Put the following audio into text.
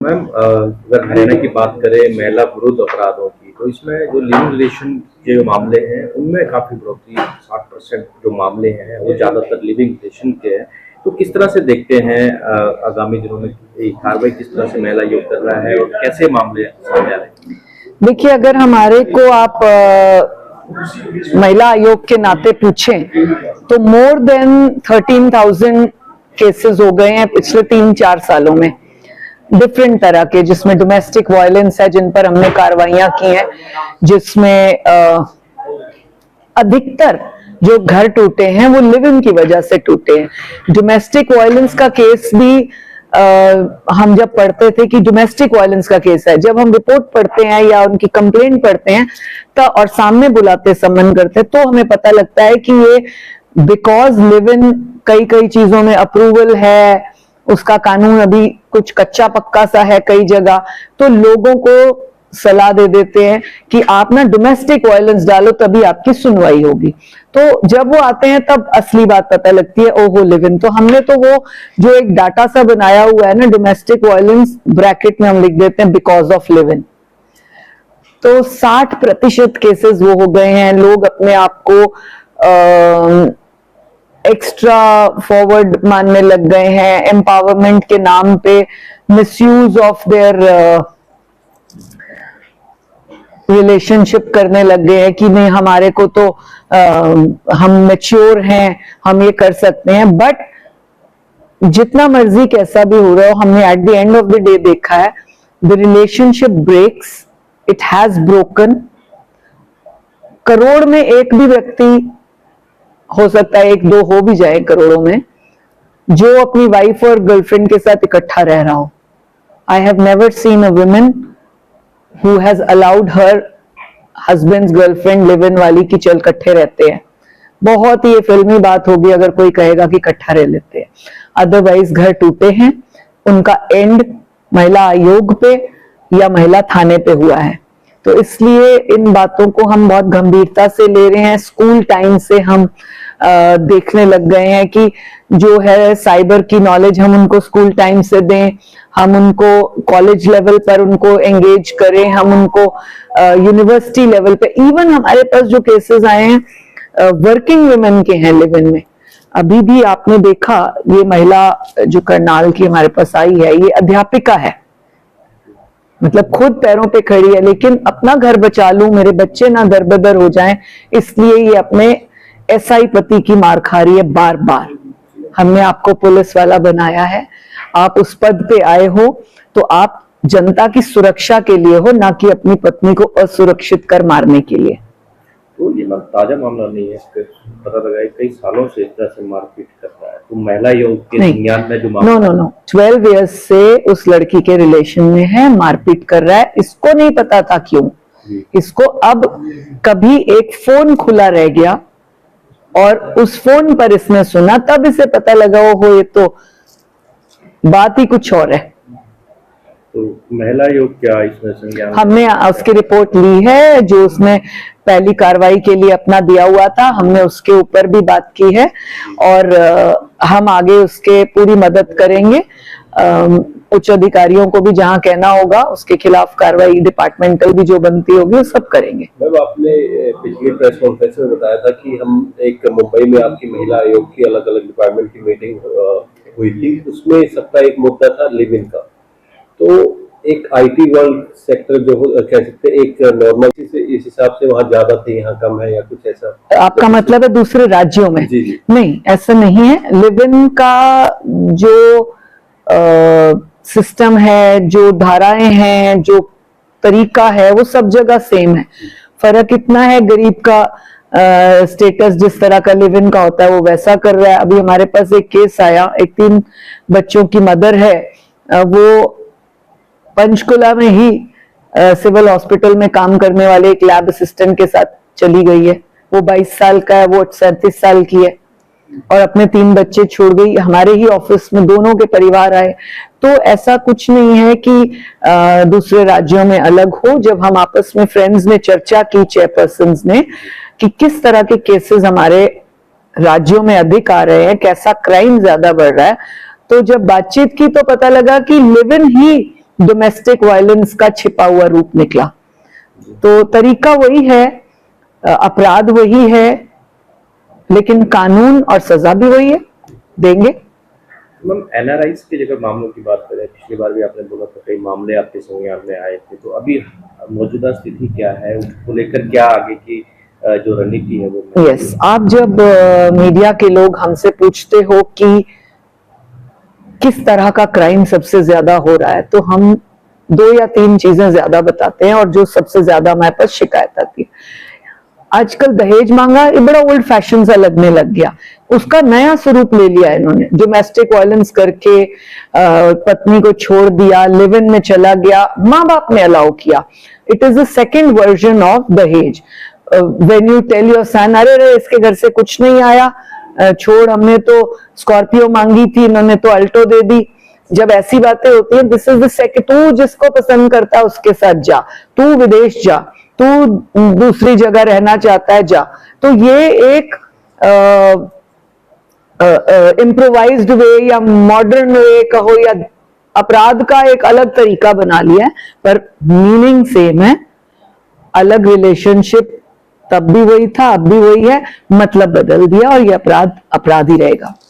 Ma'am, अगर हरियाणा की बात करें महिला विरुद्ध अपराधों की, तो इसमें जो लिविंग रिलेशन के जो मामले हैं उनमें काफी बढ़ोतरी, 60% जो मामले हैं वो ज्यादातर लिविंग रिलेशन के हैं। तो किस तरह से देखते हैं आगामी दिनों में ये कार्रवाई किस तरह से महिला आयोग कर रहा है और कैसे मामले सामने आ रहे हैं? देखिए, अगर हमारे को आप महिला आयोग के नाते पूछें तो मोर देन 13,000 केसेस हो गए हैं पिछले 3-4 सालों में, डिफरेंट तरह के, जिसमें डोमेस्टिक वायलेंस है जिन पर हमने कार्रवाइयां की हैं, जिसमें अधिकतर जो घर टूटे हैं वो लिव इन की वजह से टूटे हैं। डोमेस्टिक वायलेंस का केस भी हम जब पढ़ते थे कि डोमेस्टिक वायलेंस का केस है, जब हम रिपोर्ट पढ़ते हैं या उनकी कंप्लेंट पढ़ते हैं तो और सामने बुलाते समन करते हैं, तो हमें पता लगता है कि ये बिकॉज लिव इन कई कई चीजों में अप्रूवल है, उसका कानून अभी कुछ कच्चा पक्का सा है कई जगह, तो लोगों को सलाह दे देते हैं कि आप ना डोमेस्टिक वायलेंस डालो तभी आपकी सुनवाई होगी। तो जब वो आते हैं तब असली बात पता लगती है, ओहो लिव इन। तो हमने तो वो जो एक डाटा सा बनाया हुआ है ना, डोमेस्टिक वायलेंस ब्रैकेट में हम लिख देते हैं बिकॉज ऑफ लिव इन, तो 60% केसेस वो हो गए हैं। लोग अपने आप को एक्स्ट्रा फॉरवर्ड मानने लग गए हैं, एम्पावरमेंट के नाम पे मिसयूज ऑफ देयर रिलेशनशिप करने लग गए हैं कि नहीं हमारे को तो हम मैच्योर हैं, हम ये कर सकते हैं। बट जितना मर्जी कैसा भी हो रहा हो, हमने at the end of the day देखा है the relationship breaks, it has broken. Crore में एक भी व्यक्ति हो सकता है, एक दो हो भी जाए करोड़ों में, जो अपनी वाइफ और गर्लफ्रेंड के साथ इकट्ठा रह रहा हो। I have never seen a woman who has allowed her husband's girlfriend live in वाली की चल इकट्ठे रहते हैं। बहुत ही ये फिल्मी बात होगी अगर कोई कहेगा कि इकट्ठा रह लेते हैं, अदरवाइज घर टूटे हैं, उनका एंड महिला आयोग पे या महिला थाने पे हुआ है। तो इसलिए इन बातों को हम बहुत गंभीरता से ले रहे हैं। स्कूल टाइम से हम देखने लग गए हैं कि जो है साइबर की नॉलेज हम उनको स्कूल टाइम से दें, हम उनको कॉलेज लेवल पर उनको एंगेज करें, हम उनको यूनिवर्सिटी लेवल पे। इवन हमारे पास जो केसेस आए हैं वर्किंग वुमेन के हैं लिव इन में। अभी भी आपने देखा, ये महिला जो करनाल की हमारे पास आई है, ये अध्यापिका है, मतलब खुद पैरों पे खड़ी है, लेकिन अपना घर बचा लूं, मेरे बच्चे ना दरबदर हो जाएं, इसलिए ये अपने एसआई पति की मार खा रही है बार बार। हमने आपको पुलिस वाला बनाया है, आप उस पद पे आए हो तो आप जनता की सुरक्षा के लिए हो, ना कि अपनी पत्नी को असुरक्षित कर मारने के लिए। तो ये ताजा मामला नहीं है, इसके पता लगा है कई सालों से इस तरह से मारपीट कर रहा है। तो महिला आयोग के संज्ञान में जो मामला नो 12 इयर्स से उस लड़की के रिलेशन में है, मारपीट कर रहा है। इसको नहीं पता था क्यों, इसको अब कभी एक फोन खुला रह गया और उस फोन पर इसने सुना, तब इसे पता लगा हो ये तो बात ही कुछ और है। तो महिला आयोग क्या इसमें संज्ञान? हमने उसकी रिपोर्ट ली है, जो उसने पहली कार्रवाई के लिए अपना दिया हुआ था, हमने उसके ऊपर भी बात की है और हम आगे उसके पूरी मदद करेंगे। उच्च अधिकारियों को भी जहां कहना होगा उसके खिलाफ कार्रवाई डिपार्टमेंटल भी जो बनती होगी वो सब करेंगे। मैम, आपने पिछली प्रेस कॉन्फ्रेंस में बताया था कि हम एक मुंबई में आपकी महिला आयोग की अलग अलग डिपार्टमेंट की मीटिंग हुई थी, उसमें सबका एक मुद्दा था लिव इन का। तो एक आईटी वर्ल्ड सेक्टर जो कह सकते हैं एक नॉर्मल से, इस हिसाब से वहाँ ज्यादा थे, यहाँ कम है या कुछ ऐसा? आपका मतलब है दूसरे राज्यों में? जी। नहीं, ऐसा नहीं है। लिव इन का जो सिस्टम है, जो धाराएं हैं, जो तरीका है, वो सब जगह सेम है। फर्क इतना है गरीब का स्टेटस जिस तरह का लिव इन का होता है वो वैसा कर रहा है। अभी हमारे पास एक केस आया, एक 3 बच्चों की मदर है, वो पंचकुला में ही सिविल हॉस्पिटल में काम करने वाले एक लैब असिस्टेंट के साथ चली गई है। वो 22 साल का है, वो 37 साल की है और अपने 3 बच्चे छोड़ गई। हमारे ही ऑफिस में दोनों के परिवार आए। तो ऐसा कुछ नहीं है कि दूसरे राज्यों में अलग हो। जब हम आपस में फ्रेंड्स ने चर्चा की, चेयरपर्सन्स ने, कि किस तरह के केसेस हमारे राज्यों में अधिक आ रहे हैं, कैसा क्राइम ज्यादा बढ़ रहा है, तो जब बातचीत की तो पता लगा कि live in he domestic violence का छिपा हुआ रूप निकला। तो तरीका वही है, अपराध वही है, लेकिन कानून और सजा भी वही है, देंगे। मैम एनआरआईज के अगर मामलों की बात करें, पिछली बार भी आपने बोला था कई मामले आपके संज्ञान में आए थे, तो अभी मौजूदा स्थिति क्या है, उसको लेकर क्या आगे की जो रणनीति है वो? यस, आप जब मीडिया के लोग हमसे पूछते हो कि किस तरह का क्राइम सबसे ज्यादा हो रहा है, तो हम 2 या 3 चीजें ज्यादा बताते हैं, और जो सबसे ज्यादा हमारे पास शिकायत आती है, आजकल दहेज मांगा, ये बड़ा ओल्ड फैशन सा लगने लग गया, उसका नया स्वरूप ले लिया इन्होंने। डोमेस्टिक वायलेंस करके पत्नी को छोड़ दिया, लिव इन में चला गया, माँ बाप ने अलाउ किया। It is the second version of dahej. When you tell your son, अरे रे इसके घर से कुछ नहीं आया, छोड़, हमने तो स्कॉर्पियो मांगी थी, इन्होंने तो अल्टो दे दी। जब ऐसी बातें होती है, दिस इज द सेकेंड, तू जिसको पसंद करता है उसके साथ जा, तू विदेश जा, तू दूसरी जगह रहना चाहता है जा। तो ये एक इम्प्रोवाइज्ड वे या मॉडर्न वे कहो, या अपराध का एक अलग तरीका बना लिया है, पर मीनिंग सेम है। अलग रिलेशनशिप, तब भी वही था, अब भी वही है, मतलब बदल दिया, और ये अपराध अपराध ही रहेगा।